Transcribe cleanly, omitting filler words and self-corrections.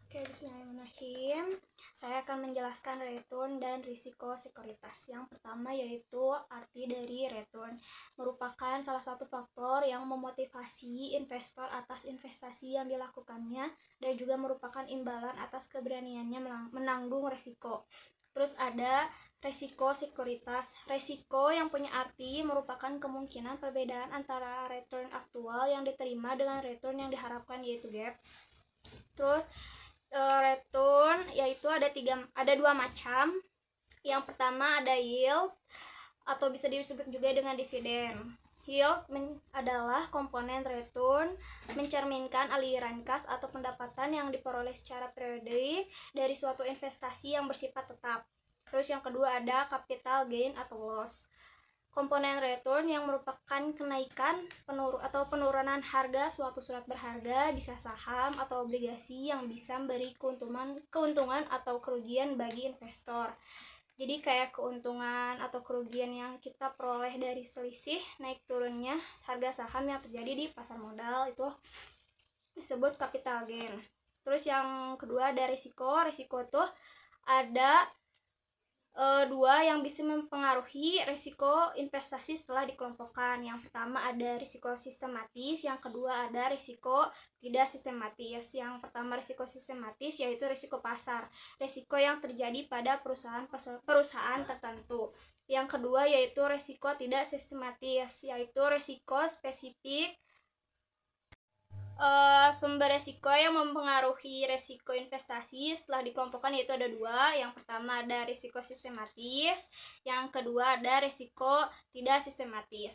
Oke, bismillahirrahmanirrahim. Saya akan menjelaskan return dan risiko sekuritas. Yang pertama yaitu arti dari return. Merupakan salah satu faktor yang memotivasi investor atas investasi yang dilakukannya dan juga merupakan imbalan atas keberaniannya menanggung resiko. Terus ada resiko sekuritas. Resiko yang punya arti merupakan kemungkinan perbedaan antara return aktual yang diterima dengan return yang diharapkan, yaitu gap. Terus return yaitu ada dua macam. Yang pertama ada yield atau bisa disebut juga dengan dividen. Yield adalah komponen return, mencerminkan aliran kas atau pendapatan yang diperoleh secara periodik dari suatu investasi yang bersifat tetap. Terus yang kedua ada capital gain atau loss. Komponen return yang merupakan kenaikan atau penurunan harga suatu surat berharga, bisa saham atau obligasi, yang bisa memberi keuntungan atau kerugian bagi investor. Jadi kayak keuntungan atau kerugian yang kita peroleh dari selisih naik turunnya harga saham yang terjadi di pasar modal, itu disebut capital gain. Terus yang kedua ada risiko. Risiko tuh ada dua yang bisa mempengaruhi risiko investasi setelah dikelompokkan. Yang pertama ada risiko sistematis, yang kedua ada risiko tidak sistematis. Yang pertama risiko sistematis yaitu risiko pasar, risiko yang terjadi pada perusahaan tertentu. Yang kedua yaitu risiko tidak sistematis, yaitu risiko spesifik. Sumber resiko yang mempengaruhi resiko investasi setelah dikelompokkan yaitu ada dua. Yang pertama ada risiko sistematis, yang kedua ada risiko tidak sistematis.